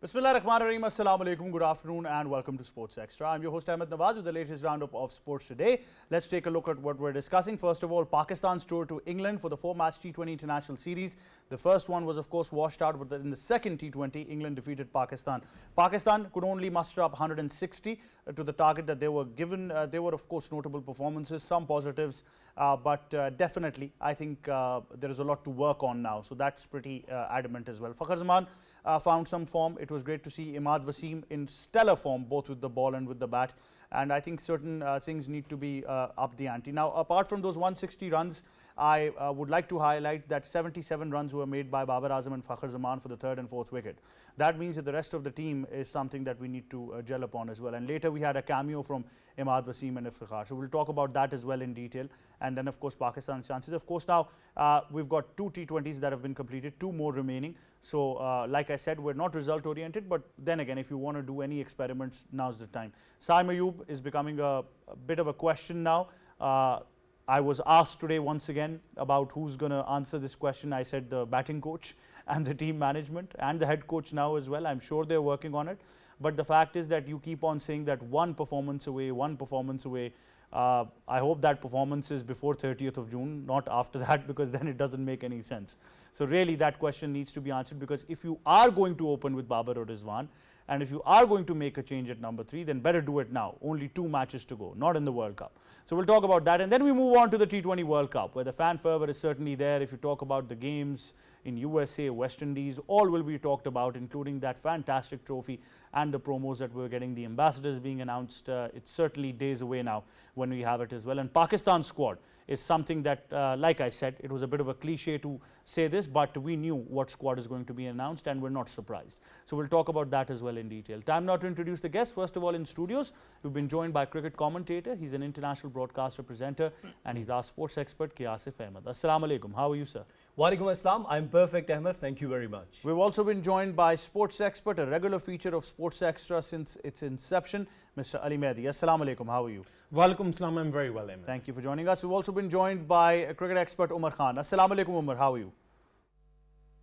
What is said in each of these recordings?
Bismillah Rahman Rahim. Assalamu alaikum. Good afternoon and welcome to Sports Extra. I'm your host Ahmed Nawaz with the latest roundup of sports today. Let's take a look at what we're discussing. First of all, Pakistan's tour to England for the 4-match T20 International Series. The first one was, of course, washed out, but in the second T20, England defeated Pakistan. Pakistan could only muster up 160 to the target that they were given. There were, of course, notable performances, some positives, but definitely, I think there is a lot to work on now. So that's pretty adamant as well. Fakhar Zaman found some form. It was great to see Imad Wasim in stellar form, both with the ball and with the bat. And I think certain things need to be up the ante. Now, apart from those 160 runs, I would like to highlight that 77 runs were made by Babar Azam and Fakhar Zaman for the third and fourth wicket. That means that the rest of the team is something that we need to gel upon as well. And later we had a cameo from Imad Wasim and Iftikhar. So we'll talk about that as well in detail. And then, of course, Pakistan's chances. Of course, now we've got 2 T20s that have been completed, 2 more remaining. So, like I said, we're not result oriented. But then again, if you want to do any experiments, now's the time. Saim Ayub is becoming a bit of a question now. I was asked today once again about who's going to answer this question. I said the batting coach and the team management and the head coach now as well. I'm sure they're working on it. But the fact is that you keep on saying that one performance away, one performance away. I hope that performance is before 30th of June, not after that, because then it doesn't make any sense. So really that question needs to be answered, because if you are going to open with Babar or Rizwan, and if you are going to make a change at number 3, then better do it now. Only 2 matches to go, not in the World Cup. So we'll talk about that. And then we move on to the T20 World Cup, where the fan fervor is certainly there. If you talk about the games in USA, West Indies, all will be talked about, including that fantastic trophy and the promos that we're getting, the ambassadors being announced. It's certainly days away now when we have it as well. And Pakistan squad is something that, like I said, it was a bit of a cliche to say this, but we knew what squad is going to be announced and we're not surprised. So we'll talk about that as well in detail. Time now to introduce the guests. First of all, in studios, we've been joined by cricket commentator. He's an international broadcaster, presenter, and he's our sports expert, Asif Ahmed. Assalamu alaikum. How are you, sir? Walaikum assalam. I'm perfect, Ahmed. Thank you very much. We've also been joined by sports expert, a regular feature of Sports Extra since its inception, Mr. Ali Mehdi. Assalamu alaikum. How are you? Walaikum assalam. I'm very well, Ahmed. Thank you for joining us. We've also been joined by a cricket expert, Umar Khan. Assalamu alaikum, Umar. How are you?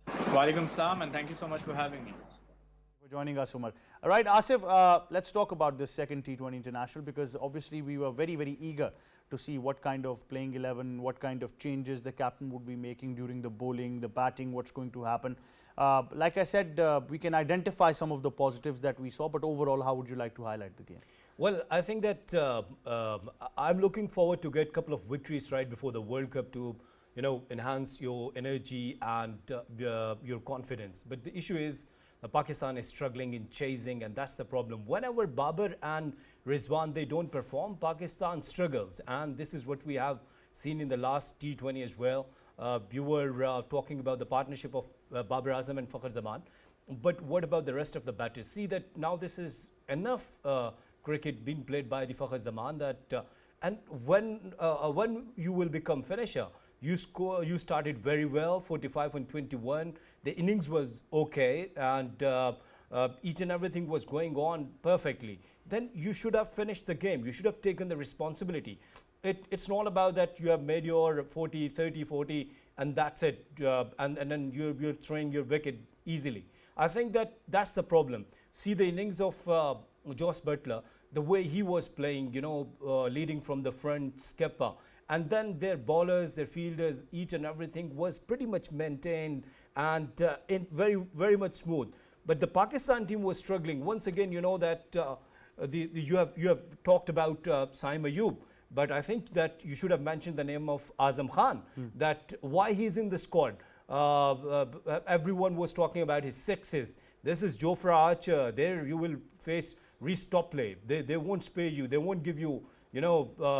Walaikum assalam, and thank you so much for having me. For joining us, Umar. All right, Asif, let's talk about this second T20 International, because obviously we were very, very eager to see what kind of playing 11, what kind of changes the captain would be making during the bowling, the batting, what's going to happen. Like I said, we can identify some of the positives that we saw, but overall, how would you like to highlight the game? Well, I think that I'm looking forward to get a couple of victories right before the World Cup to, enhance your energy and your confidence. But the issue is Pakistan is struggling in chasing, and that's the problem. Whenever Babar and Rizwan, they don't perform, Pakistan struggles. And this is what we have seen in the last T20 as well. You were talking about the partnership of Babar Azam and Fakhar Zaman. But what about the rest of the batters? See that now this is enough cricket being played by the Fakhar Zaman that and when you will become finisher, you started very well, 45 and 21. The innings was okay, and each and everything was going on perfectly. Then you should have finished the game. You should have taken the responsibility. It's not about that you have made your 40, 30, 40, and that's it. And then you're throwing your wicket easily. I think that's the problem. See the innings of Joss Butler, the way he was playing, leading from the front, skipper. And then their bowlers, their fielders, each and everything was pretty much maintained and very, very much smooth. But the Pakistan team was struggling. Once again, you know that you have talked about Saim Ayub, but I think that you should have mentioned the name of Azam Khan, that why he's in the squad. Everyone was talking about his sixes. This is Jofra Archer. There you will face Reece Topley. They won't spare you. They won't give you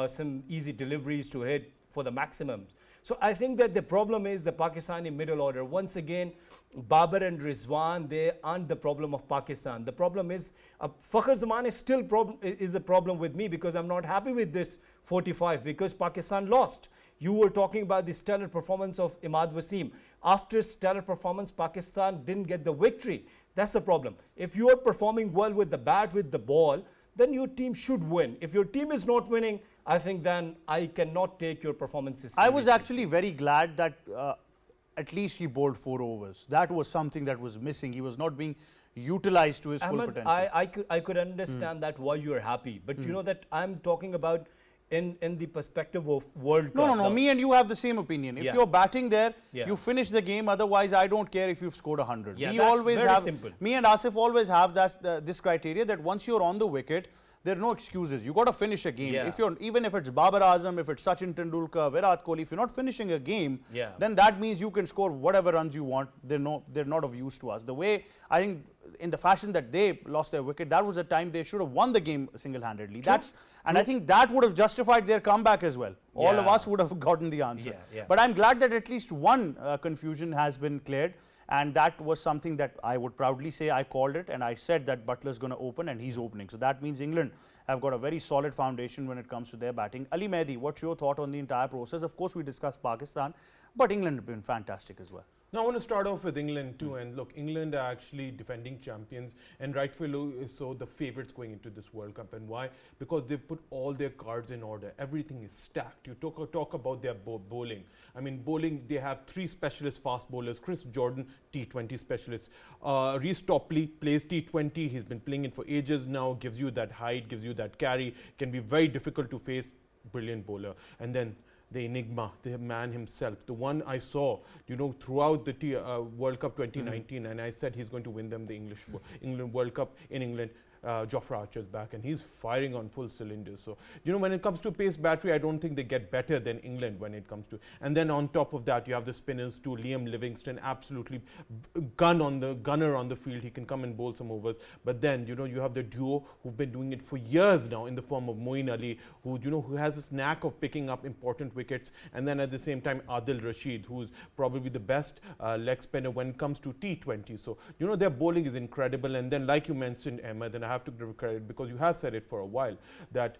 some easy deliveries to hit for the maximums. So I think that the problem is the Pakistani middle order. Once again, Babar and Rizwan, they aren't the problem of Pakistan. The problem is Fakhar Zaman is still is a problem with me, because I'm not happy with this 45 because Pakistan lost. You were talking about the stellar performance of Imad Wasim. After stellar performance, Pakistan didn't get the victory. That's the problem. If you are performing well with the bat, with the ball, then your team should win. If your team is not winning, I think then I cannot take your performances seriously. I was actually very glad that at least he bowled 4 overs. That was something that was missing. He was not being utilized to his full Ahmed, potential. I could understand that why you are happy, but you know that I'm talking about in the perspective of World Cup. No. Now, Me and you have the same opinion. If Yeah. you're batting there, Yeah. you finish the game. Otherwise, I don't care if you've scored 100. Yeah, We that's always very have. simple. Me and Asif always have this criteria that once you're on the wicket, there are no excuses. You got to finish a game. Yeah. If you're even if it's Babar Azam, if it's Sachin Tendulkar, Virat Kohli, if you're not finishing a game, Yeah. then that means you can score whatever runs you want. They're not of use to us. The way I think in the fashion that they lost their wicket, that was a time they should have won the game single-handedly. And I think that would have justified their comeback as well. All of Yeah. us would have gotten the answer. Yeah. But I'm glad that at least one confusion has been cleared. And that was something that I would proudly say I called it, and I said that Butler's going to open, and he's opening. So that means England have got a very solid foundation when it comes to their batting. Ali Mehdi, what's your thought on the entire process? Of course, we discussed Pakistan, but England have been fantastic as well. Now I want to start off with England too, and look, England are actually defending champions, and rightfully so the favourites going into this World Cup. And why? Because they've put all their cards in order. Everything is stacked. You talk about their bowling. I mean, bowling, they have 3 specialist fast bowlers. Chris Jordan, T20 specialist. Reece Topley plays T20. He's been playing it for ages now. Gives you that height, gives you that carry. Can be very difficult to face. Brilliant bowler. And then the enigma, the man himself, the one I saw, throughout the World Cup 2019, and I said he's going to win them the England World Cup in England. Jofra Archer's back, and he's firing on full cylinders. So, when it comes to pace battery, I don't think they get better than England when it comes to. And then on top of that, you have the spinners too. Liam Livingston, absolutely gunner on the field. He can come and bowl some overs. But then, you have the duo who've been doing it for years now in the form of Moeen Ali, who has this knack of picking up important wickets. And then at the same time, Adil Rashid, who's probably the best leg spinner when it comes to T20. So, their bowling is incredible. And then, like you mentioned, Ahmed, and I have to give credit because you have said it for a while that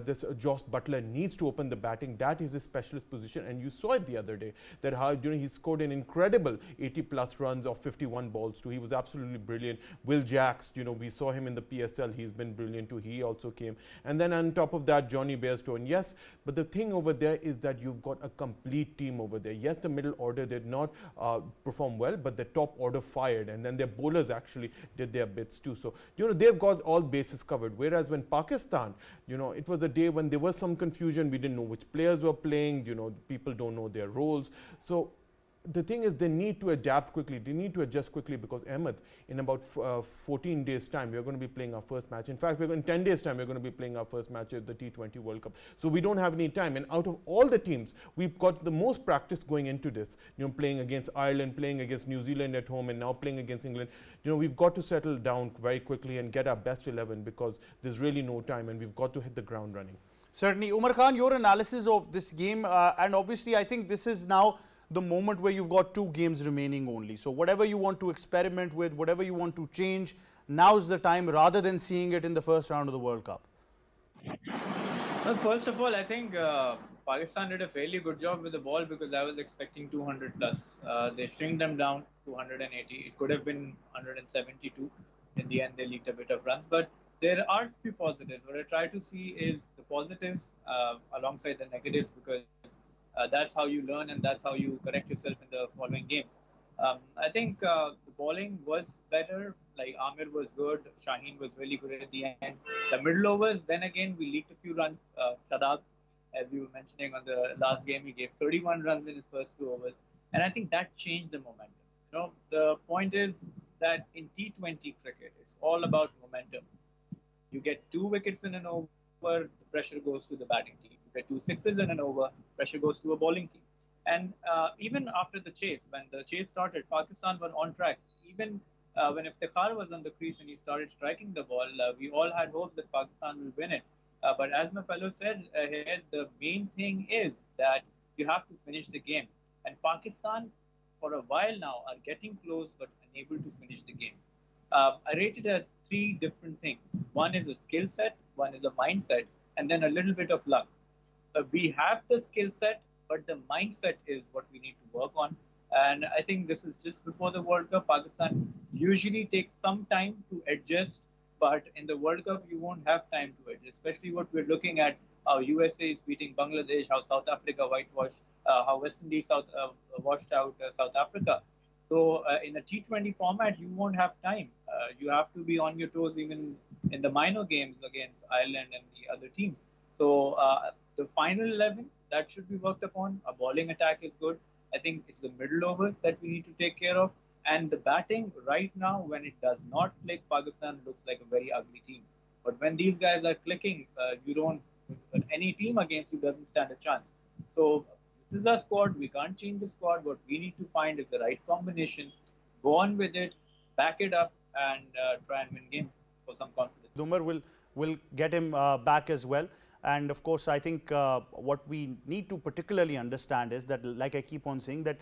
this Joss Butler needs to open the batting. That is his specialist position, and you saw it the other day that how he scored an incredible 80+ runs of 51 balls too. He was absolutely brilliant. Will Jacks, we saw him in the PSL. He's been brilliant too. He also came, and then on top of that, Johnny Bairstow. And yes, but the thing over there is that you've got a complete team over there. Yes, the middle order did not perform well, but the top order fired, and then their bowlers actually did their bits too. So they've got all bases covered. Whereas when Pakistan, it was a day when there was some confusion. We didn't know which players were playing. People don't know their roles. So the thing is, they need to adapt quickly. They need to adjust quickly because, Ahmed, in about 14 days' time, we're going to be playing our first match. In fact, in 10 days' time, we're going to be playing our first match at the T20 World Cup. So we don't have any time. And out of all the teams, we've got the most practice going into this. Playing against Ireland, playing against New Zealand at home, and now playing against England. We've got to settle down very quickly and get our best 11 because there's really no time, and we've got to hit the ground running. Certainly. Umar Khan, your analysis of this game, and obviously I think this is now the moment where you've got 2 games remaining only. So whatever you want to experiment with, whatever you want to change, now's the time rather than seeing it in the first round of the World Cup. Well, first of all, I think Pakistan did a fairly good job with the ball because I was expecting 200+. They stringed them down to 180. It could have been 172. In the end, they leaked a bit of runs. But there are a few positives. What I try to see is the positives alongside the negatives because that's how you learn and that's how you correct yourself in the following games. I think the bowling was better. Like Amir was good, Shaheen was really good at the end. The middle overs, then again, we leaked a few runs. Shadab, as we were mentioning on the last game, he gave 31 runs in his first 2 overs. And I think that changed the momentum. The point is that in T20 cricket, it's all about momentum. You get 2 wickets in an over, the pressure goes to the batting team. You get 2 sixes in an over, pressure goes to a bowling team. And even after the chase, when the chase started, Pakistan were on track. Even when Iftikhar was on the crease and he started striking the ball, we all had hopes that Pakistan will win it. But as my fellow said here, the main thing is that you have to finish the game. And Pakistan, for a while now, are getting close but unable to finish the games. I rate it as 3 different things. One is a skill set, one is a mindset, and then a little bit of luck. We have the skill set, but the mindset is what we need to work on. And I think this is just before the World Cup. Pakistan usually takes some time to adjust, but in the World Cup, you won't have time to adjust, especially what we're looking at how USA is beating Bangladesh, how South Africa whitewashed, how West Indies washed out South Africa. So in a T20 format, you won't have time. You have to be on your toes even in the minor games against Ireland and the other teams. So the final 11, that should be worked upon. A bowling attack is good. I think it's the middle overs that we need to take care of. And the batting right now, when it does not click, Pakistan looks like a very ugly team. But when these guys are clicking, any team against you doesn't stand a chance. So this is our squad. We can't change the squad. What we need to find is the right combination. Go on with it, back it up, and try and win games for some confidence. Dumar will get him back as well. And of course, I think what we need to particularly understand is that, like I keep on saying, that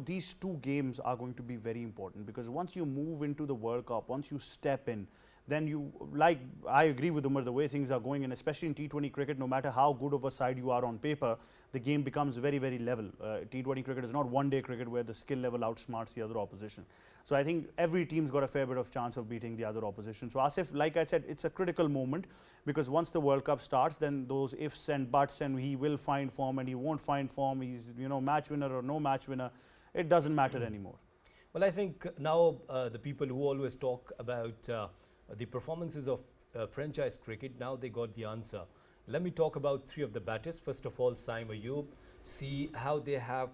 these two games are going to be very important, because once you move into the World Cup, once you step in, then I agree with Umar, the way things are going, and especially in T20 cricket, no matter how good of a side you are on paper, the game becomes very, very level. T20 cricket is not one-day cricket where the skill level outsmarts the other opposition. So I think every team's got a fair bit of chance of beating the other opposition. So Asif, like I said, it's a critical moment, because once the World Cup starts, then those ifs and buts, and he will find form and he won't find form, he's match winner or no match winner, it doesn't matter anymore. Well, I think now the people who always talk about the performances of franchise cricket, now they got the answer. Let me talk about three of the batters. First of all, Saim Ayub. See how they have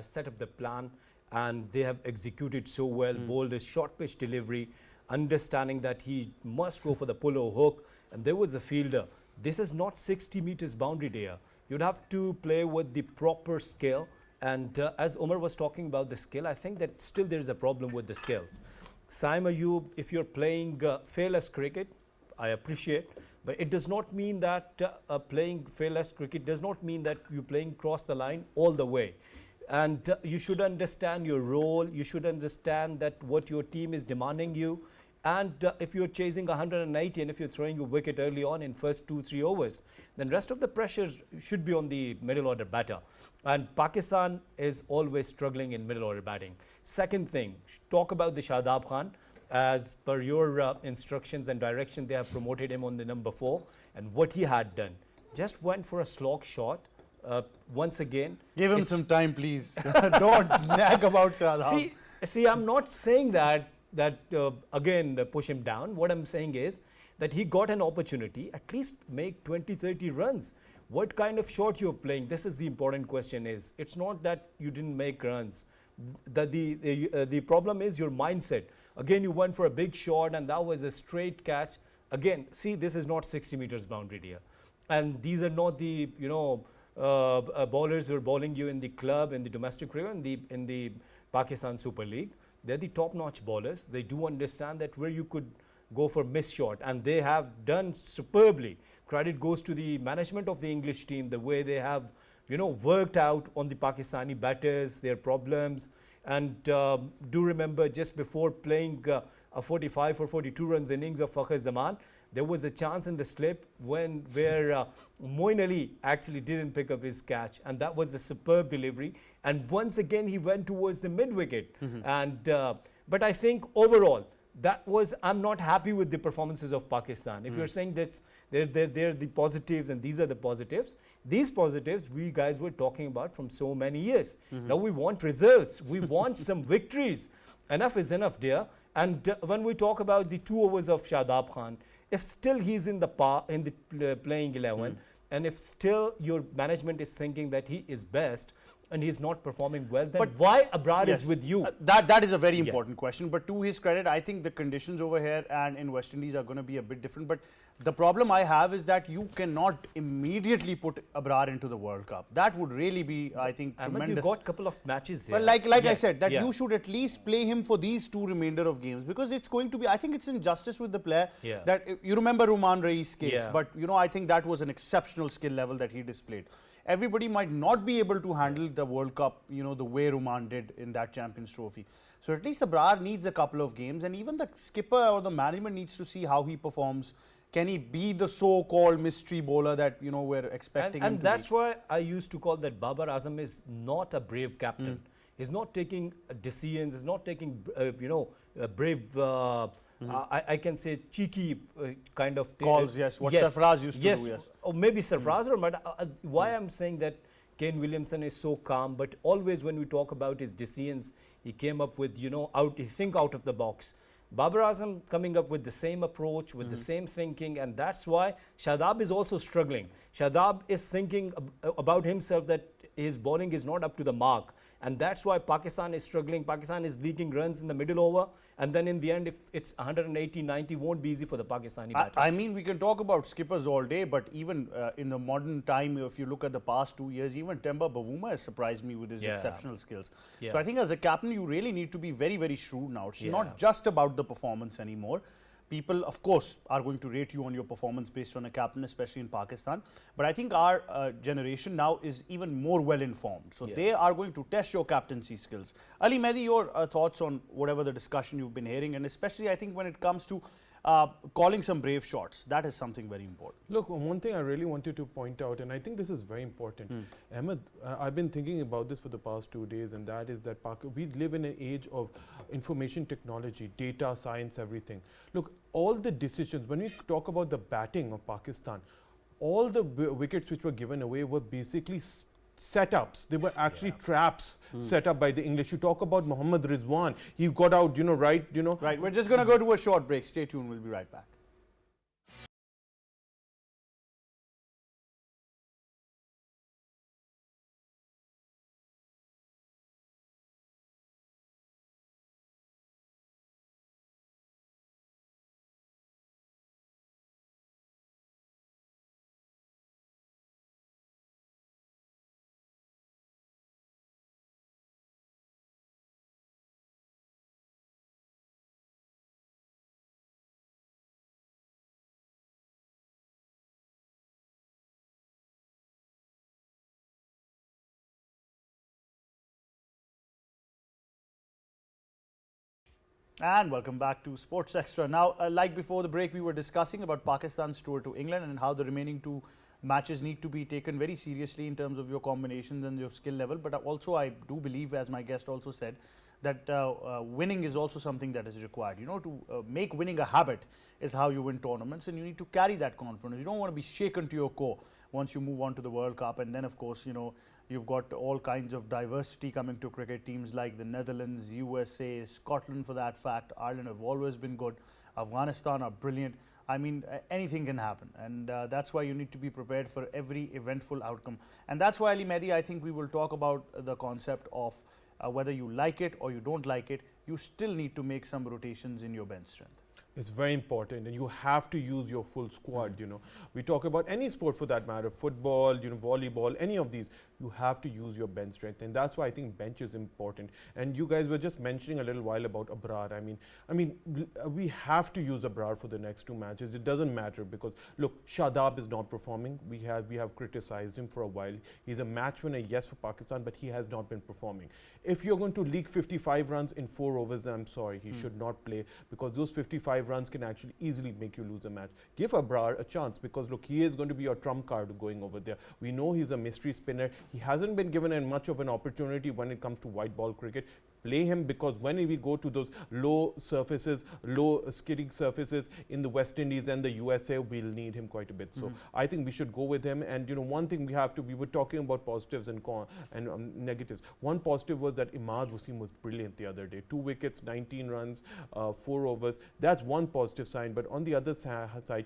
set up the plan, and they have executed so well, bowled a short pitch delivery, understanding that he must go for the pull or hook. And there was a fielder. This is not 60 meters boundary there. You'd have to play with the proper skill. And as Umar was talking about the skill, I think that still there is a problem with the skills. Saim Ayub, if you're playing fearless cricket, I appreciate, but it does not mean that playing fearless cricket does not mean that you're playing cross the line all the way. And you should understand your role. You should understand that what your team is demanding you. And if you're chasing 190 and if you're throwing your wicket early on in first 2-3 overs, then rest of the pressure should be on the middle order batter. And Pakistan is always struggling in middle order batting. Second thing, talk about the Shadab Khan. As per your instructions and direction, they have promoted him on the number 4. And what he had done, just went for a slog shot. Once again, give him some time, please. Don't nag about Shadab. See, I'm not saying that again push him down. What I'm saying is that he got an opportunity, at least make 20-30 runs. What kind of shot you're playing? This is the important question. It's not that you didn't make runs. The problem is your mindset. Again, you went for a big shot and that was a straight catch. Again, see, this is not 60 meters boundary here. And these are not the bowlers who are bowling you in the club, in the domestic cricket, in the Pakistan Super League. They're the top-notch bowlers. They do understand that where you could go for miss shot, and they have done superbly. Credit goes to the management of the English team, the way they have, worked out on the Pakistani batters, their problems. And do remember, just before playing a 45 or 42 runs innings of Fakhar Zaman, there was a chance in the slip where Moin Ali actually didn't pick up his catch, and that was a superb delivery. And once again, he went towards the mid-wicket. And but I think overall, I'm not happy with the performances of Pakistan. If you're saying that they're the positives and these are the positives, these positives we guys were talking about from so many years. Now we want results. We want some victories. Enough is enough, dear. And when we talk about the 2 overs of Shadab Khan, if still he's in the playing 11, and if still your management is thinking that he is best and he's not performing well, then why Abrar is with you? That is a very important question. But to his credit, I think the conditions over here and in West Indies are going to be a bit different. But the problem I have is that you cannot immediately put Abrar into the World Cup. That would really be, I think, tremendous. You got a couple of matches there. Well, like I said, that you should at least play him for these 2 remainder of games, because it's going to be, I think it's injustice with the player. That you remember Ruman Reis' case, but I think that was an exceptional skill level that he displayed. Everybody might not be able to handle the World Cup, the way Ruman did in that Champions Trophy. So at least Abrar needs a couple of games, and even the skipper or the management needs to see how he performs. Can he be the so-called mystery bowler that, we're expecting him to be? And that's why I used to call that Babar Azam is not a brave captain. He's not taking decisions. He's not taking, brave. I can say cheeky kind of Calls, yes. What Sarfaraz used to do, yes. Or maybe Sarfaraz, but why I'm saying that Kane Williamson is so calm, but always when we talk about his decisions, he came up with, he think out of the box. Babar Azam coming up with the same approach, with the same thinking, and that's why Shadab is also struggling. Shadab is thinking about himself that his bowling is not up to the mark. And that's why Pakistan is struggling. Pakistan is leaking runs in the middle over. And then in the end, if it's 180, 90, won't be easy for the Pakistani batters. I mean, we can talk about skippers all day, but even in the modern time, if you look at the past 2 years, even Temba Bavuma has surprised me with his exceptional skills. Yeah. So I think as a captain, you really need to be very, very shrewd now. It's not just about the performance anymore. People, of course, are going to rate you on your performance based on a captain, especially in Pakistan. But I think our generation now is even more well-informed. So they are going to test your captaincy skills. Ali Mehdi, your thoughts on whatever the discussion you've been hearing, and especially I think when it comes to calling some brave shots, that is something very important. Look, one thing I really wanted to point out, and I think this is very important. Ahmed, I've been thinking about this for the past 2 days, and that is that we live in an age of information technology, data, science, everything. Look, all the decisions, when we talk about the batting of Pakistan, all the wickets which were given away were basically setups. They were actually traps set up by the English. You talk about Mohammad Rizwan. He got out, right. Right. We're just going to go to a short break. Stay tuned. We'll be right back. And welcome back to Sports Extra. Now, like before the break, we were discussing about Pakistan's tour to England and how the remaining 2 matches need to be taken very seriously in terms of your combinations and your skill level. But also, I do believe, as my guest also said, that winning is also something that is required. To make winning a habit is how you win tournaments, and you need to carry that confidence. You don't want to be shaken to your core once you move on to the World Cup. And then, of course, you've got all kinds of diversity coming to cricket. Teams like the Netherlands, USA, Scotland for that fact, Ireland have always been good. Afghanistan are brilliant. I mean, anything can happen. And that's why you need to be prepared for every eventful outcome. And that's why, Ali Mehdi, I think we will talk about the concept of whether you like it or you don't like it, you still need to make some rotations in your bench strength. It's very important, and you have to use your full squad. We talk about any sport for that matter, football, volleyball, any of these. You have to use your bench strength, and that's why I think bench is important. And you guys were just mentioning a little while about Abrar. I mean, we have to use Abrar for the next 2 matches. It doesn't matter because look, Shadab is not performing. We have criticized him for a while. He's a match winner, yes, for Pakistan, but he has not been performing. If you're going to leak 55 runs in 4 overs, then I'm sorry, he should not play, because those 55 runs can actually easily make you lose a match. Give Abrar a chance, because look, he is going to be your trump card going over there. We know he's a mystery spinner. He hasn't been given much of an opportunity when it comes to white ball cricket. Play him, because when we go to those low surfaces, low skidding surfaces in the West Indies and the USA, we'll need him quite a bit. So I think we should go with him. And one thing we were talking about positives and negatives. One positive was that Imad Wasim was brilliant the other day. 2 wickets, 19 runs, 4 overs. That's one positive sign. But on the other side,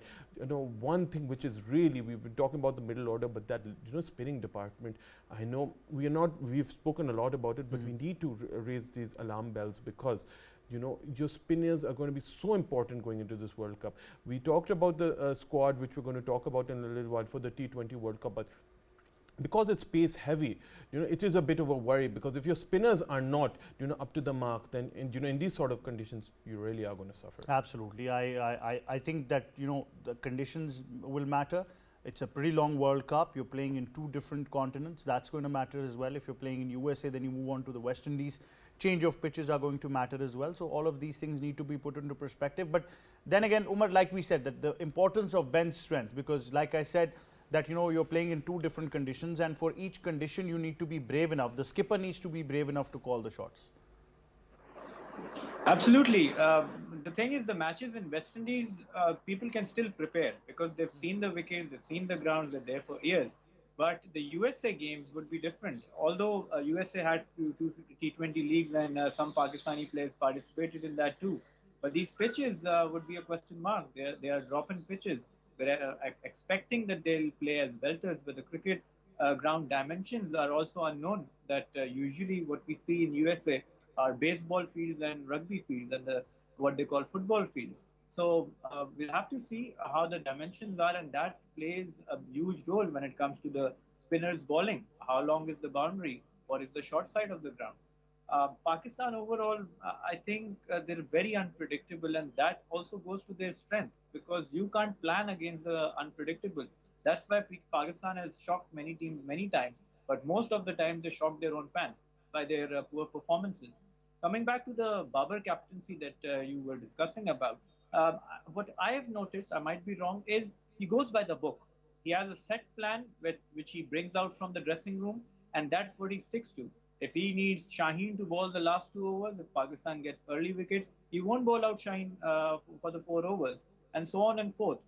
one thing which is really, we've been talking about the middle order, but that spinning department, I know we've spoken a lot about it, but we need to raise these alarm bells, because your spinners are going to be so important going into this World Cup. We talked about the squad, which we're going to talk about in a little while for the T20 World Cup, but because it's pace heavy, it is a bit of a worry, because if your spinners are not, up to the mark, then in these sort of conditions, you really are going to suffer. Absolutely. I think that, the conditions will matter. It's a pretty long World Cup. You're playing in 2 different continents. That's going to matter as well. If you're playing in USA, then you move on to the West Indies. Change of pitches are going to matter as well. So all of these things need to be put into perspective. But then again, Umar, like we said, that the importance of bench strength, because like I said, that, you're playing in two different conditions, and for each condition you need to be brave enough. The skipper needs to be brave enough to call the shots. Absolutely. The thing is, the matches in West Indies, people can still prepare because they've seen the wickets, they've seen the grounds, they're there for years. But the USA games would be different. Although USA had two T20 leagues and some Pakistani players participated in that too. But these pitches would be a question mark. They are drop-in pitches. We're expecting that they'll play as welters, but the cricket ground dimensions are also unknown. That usually what we see in USA are baseball fields and rugby fields and what they call football fields. So we'll have to see how the dimensions are, and that plays a huge role when it comes to the spinners bowling. How long is the boundary? What is the short side of the ground? Pakistan overall, I think they're very unpredictable, and that also goes to their strength because you can't plan against the unpredictable. That's why Pakistan has shocked many teams many times, but most of the time they shock their own fans by their poor performances. Coming back to the Babar captaincy that you were discussing about, what I have noticed, I might be wrong, is he goes by the book. He has a set plan which he brings out from the dressing room, and that's what he sticks to. If he needs Shaheen to bowl the last 2 overs, if Pakistan gets early wickets, he won't bowl out Shaheen for the 4 overs, and so on and forth.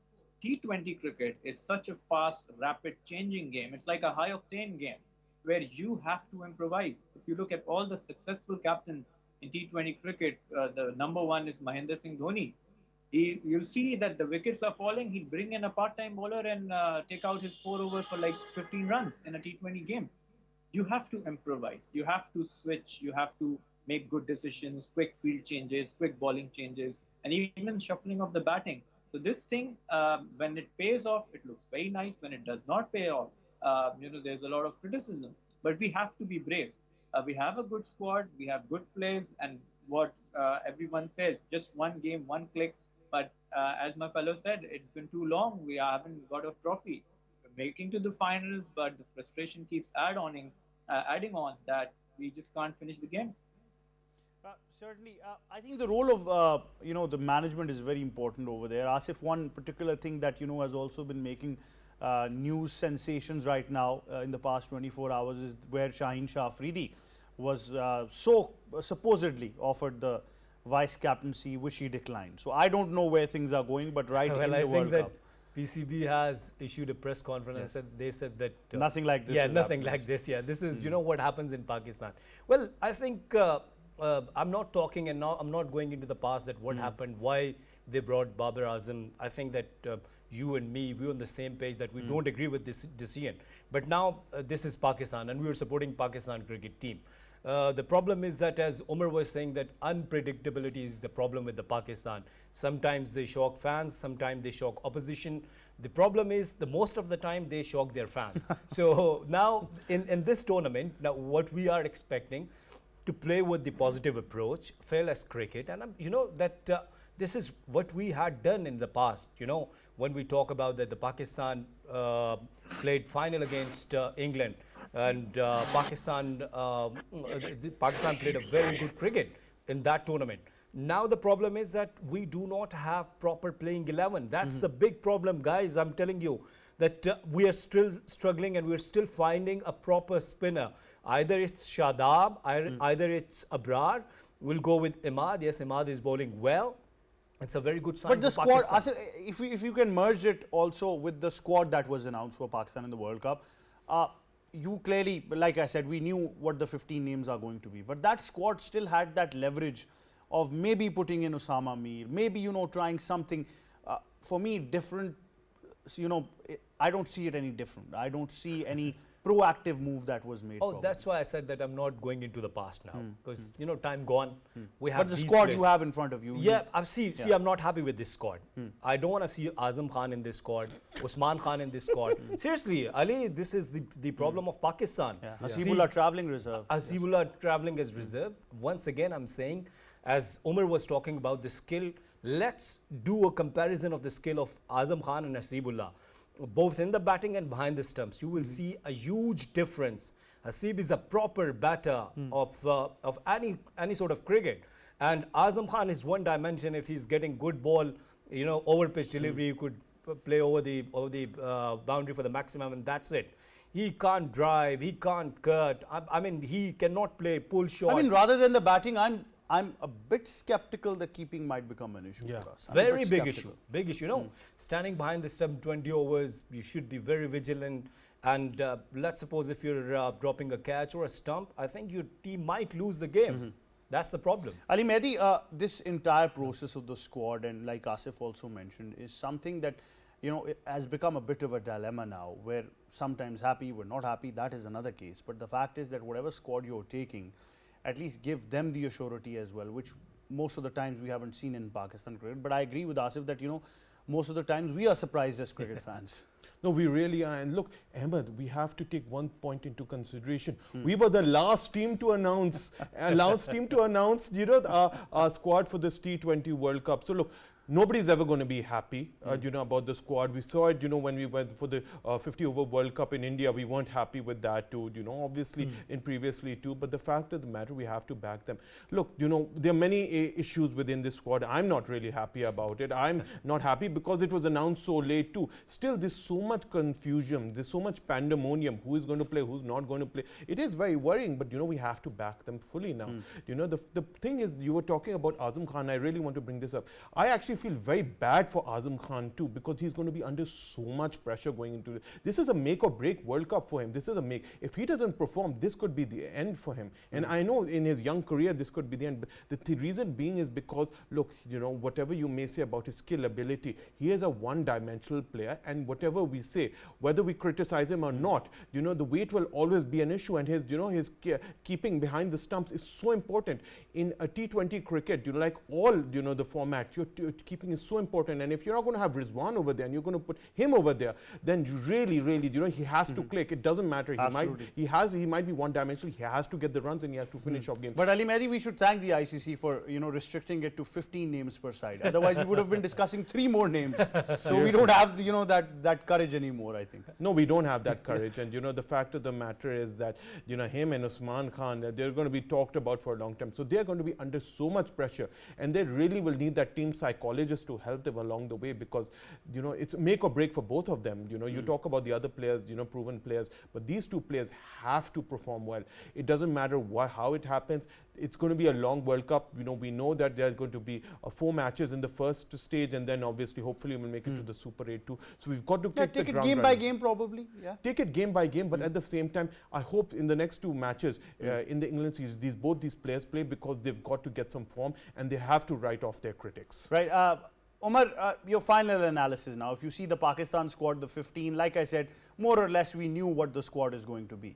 T20 cricket is such a fast, rapid changing game. It's like a high octane game where you have to improvise. If you look at all the successful captains in T20 cricket, the number one is Mahendra Singh Dhoni. You'll see that the wickets are falling. He'll bring in a part-time bowler and take out his 4 overs for like 15 runs in a T20 game. You have to improvise. You have to switch. You have to make good decisions, quick field changes, quick bowling changes, and even shuffling of the batting. So this thing, when it pays off, it looks very nice. When it does not pay off, there's a lot of criticism. But we have to be brave. We have a good squad. We have good players. And what everyone says, just one game, one click. But as my fellow said, it's been too long. We haven't got a trophy. We're making to the finals, but the frustration keeps adding on that we just can't finish the games. Certainly, I think the role of the management is very important over there. Asif, one particular thing that has also been making news sensations right now in the past 24 hours is where Shaheen Shah Afridi was supposedly offered the vice captaincy, which he declined. So I don't know where things are going, but in the World Cup. PCB has issued a press conference and they said that nothing like this. Yeah, nothing like this. Yeah, this is what happens in Pakistan. Well, I think I'm not talking and now I'm not going into the past that what happened, why they brought Babar Azam. I think that you and me, we're on the same page that we don't agree with this decision. But now this is Pakistan and we are supporting Pakistan cricket team. The problem is that, as Umar was saying, that unpredictability is the problem with the Pakistan. Sometimes they shock fans, sometimes they shock opposition. The problem is most of the time they shock their fans. So now in this tournament, now what we are expecting to play with the positive approach, fearless cricket, and that this is what we had done in the past. When we talk about that the Pakistan played final against England. And Pakistan played a very good cricket in that tournament. Now the problem is that we do not have proper playing 11. That's the big problem, guys. I'm telling you that we are still struggling and we're still finding a proper spinner. Either it's Shadab, either it's Abrar. We'll go with Imad. Yes, Imad is bowling well. It's a very good sign. But the squad, Asif, if you can merge it also with the squad that was announced for Pakistan in the World Cup, you clearly, like I said, we knew what the 15 names are going to be. But that squad still had that leverage of maybe putting in Osama Mir, maybe, trying something, for me, different. I don't see it any different. I don't see any proactive move that was made. Oh, that's why I said that I'm not going into the past now. Because, time gone. We have but the squad players you have in front of you. Yeah, see, I'm not happy with this squad. I don't want to see Azam Khan in this squad, Usman Khan in this squad. Seriously, Ali, this is the problem of Pakistan. Hasibullah travelling reserve. Hasibullah travelling as reserve. Once again, I'm saying, as Umar was talking about the skill, let's do a comparison of the skill of Azam Khan and Hasibullah. Both in the batting and behind the stumps, you will see a huge difference. Hasib is a proper batter of any sort of cricket, and Azam Khan is one dimension. If he's getting good ball, over pitch delivery, you could play over the boundary for the maximum, and that's it. He can't drive. He can't cut. I mean, he cannot play pull shot. I mean, rather than the batting, I'm a bit skeptical that keeping might become an issue for us. I'm a Very bit big skeptical. issue. Big issue. You know, standing behind the 720 overs, you should be very vigilant. And let's suppose if you're dropping a catch or a stump, I think your team might lose the game. That's the problem. Ali Mehdi, this entire process of the squad, and like Asif also mentioned, is something that, you know, it has become a bit of a dilemma now, where sometimes happy, we're not happy, that is another case. But the fact is that whatever squad you're taking, at least give them the surety as well, which most of the times we haven't seen in Pakistan cricket. But I agree with Asif that, you know, most of the times we are surprised as cricket fans. No, we really are. And look, Ahmed, we have to take one point into consideration. We were the last team to announce, you know, our squad for this T20 World Cup. So look, nobody's ever going to be happy, you know, about the squad. We saw it, you know, when we went for the 50-over World Cup in India. We weren't happy with that too, you know, obviously in previously too. But the fact of the matter, we have to back them. Look, you know, there are many issues within this squad. I'm not really happy about it. I'm not happy because it was announced so late too. Still, there's so much confusion. There's so much pandemonium. Who is going to play? Who's not going to play? It is very worrying, but, you know, we have to back them fully now. You know, the thing is, you were talking about Azam Khan. I really want to bring this up. I actually feel very bad for Azam Khan too, because he's going to be under so much pressure going into it. This is a make or break World Cup for him. This is a make. If he doesn't perform, this could be the end for him. And I know in his young career, this could be the end. But the reason being is because, look, you know, whatever you may say about his skill ability, he is a one-dimensional player. And whatever we say, whether we criticize him or not, you know, the weight will always be an issue. And his, you know, his keeping behind the stumps is so important in a T20 cricket. You know, like all, you know, the format, your keeping is so important. And if you're not going to have Rizwan over there and you're going to put him over there, then you really, you know, he has to click. It doesn't matter. He might be one-dimensional. He has to get the runs and he has to finish off games. But Ali Mehdi, we should thank the ICC for, you know, restricting it to 15 names per side. Otherwise, we would have been discussing 3 more names. So we don't have, you know, that courage anymore, I think. No, we don't have that courage. And, you know, the fact of the matter is that, you know, him and Usman Khan, they're going to be talked about for a long time. So they're going to be under so much pressure. And they really will need that team psychologist to help them along the way, because, you know, it's make or break for both of them. You know, you talk about the other players, you know, proven players, but these 2 players have to perform well. It doesn't matter how it happens. It's going to be a long World Cup. You know, we know that there's going to be 4 matches in the first stage, and then obviously, hopefully, we'll make it to the Super 8 too. So we've got to take it game by game, probably. Yeah. Take it game by game, but at the same time, I hope in the next 2 matches in the England series, both these players play, because they've got to get some form and they have to write off their critics. Right. Omar, your final analysis now. If you see the Pakistan squad, the 15, like I said, more or less we knew what the squad is going to be.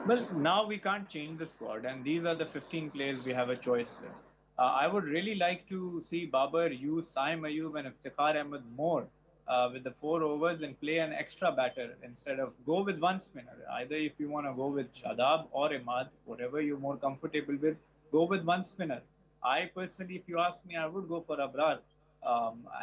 Well, now we can't change the squad, and these are the 15 players we have a choice with. I would really like to see Babar use Saim Ayub and Iftikhar Ahmed more with the 4 overs and play an extra batter instead of go with 1 spinner. Either if you want to go with Shadab or Imad, whatever you're more comfortable with, go with 1 spinner. I personally, if you ask me, I would go for Abrar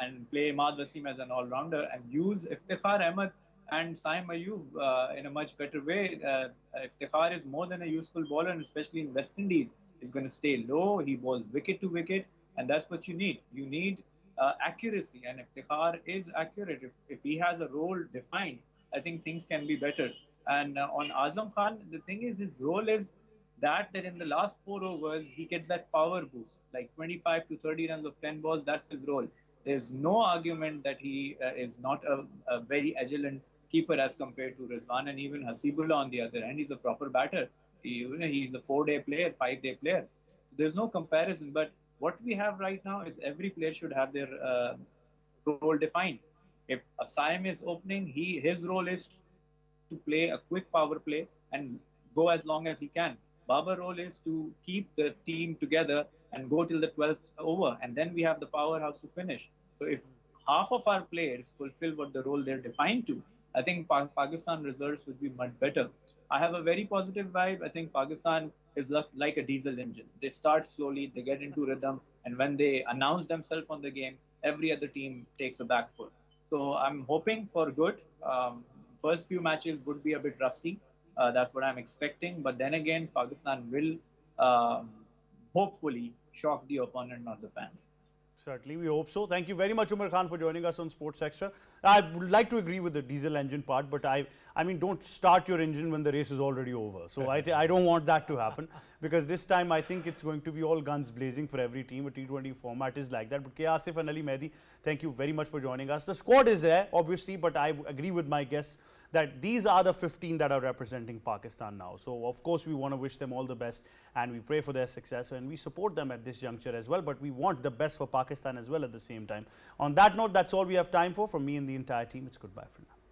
and play Imad Wasim as an all-rounder and use Iftikhar Ahmed and Saim Ayub in a much better way. Iftikhar is more than a useful bowler, and especially in West Indies, he's going to stay low. He bowls wicket to wicket, and that's what you need. You need accuracy, and Iftikhar is accurate. If he has a role defined, I think things can be better. And on Azam Khan, the thing is, his role is that in the last 4 overs, he gets that power boost, like 25 to 30 runs of 10 balls. That's his role. There's no argument that he is not a very agile keeper as compared to Rizwan, and even Hasibullah on the other hand. He's a proper batter. He's a 4-day player, 5-day player. There's no comparison. But what we have right now is every player should have their role defined. If Asaim is opening, his role is to play a quick power play and go as long as he can. Babar's role is to keep the team together and go till the 12th over, and then we have the powerhouse to finish. So if half of our players fulfill what the role they're defined to, I think Pakistan results would be much better. I have a very positive vibe. I think Pakistan is like a diesel engine. They start slowly, they get into rhythm, and when they announce themselves on the game, every other team takes a back foot. So I'm hoping for good. First few matches would be a bit rusty. That's what I'm expecting. But then again, Pakistan will hopefully shock the opponent, not the fans. Certainly, we hope so. Thank you very much, Umar Khan, for joining us on Sports Extra. I would like to agree with the diesel engine part, but I mean, don't start your engine when the race is already over. So I don't want that to happen, because this time I think it's going to be all guns blazing for every team. A T20 format is like that. But K. Asif and Ali Mehdi, thank you very much for joining us. The squad is there, obviously, but I agree with my guests that these are the 15 that are representing Pakistan now. So, of course, we want to wish them all the best, and we pray for their success, and we support them at this juncture as well. But we want the best for Pakistan as well at the same time. On that note, that's all we have time for. From me and the entire team, it's goodbye for now.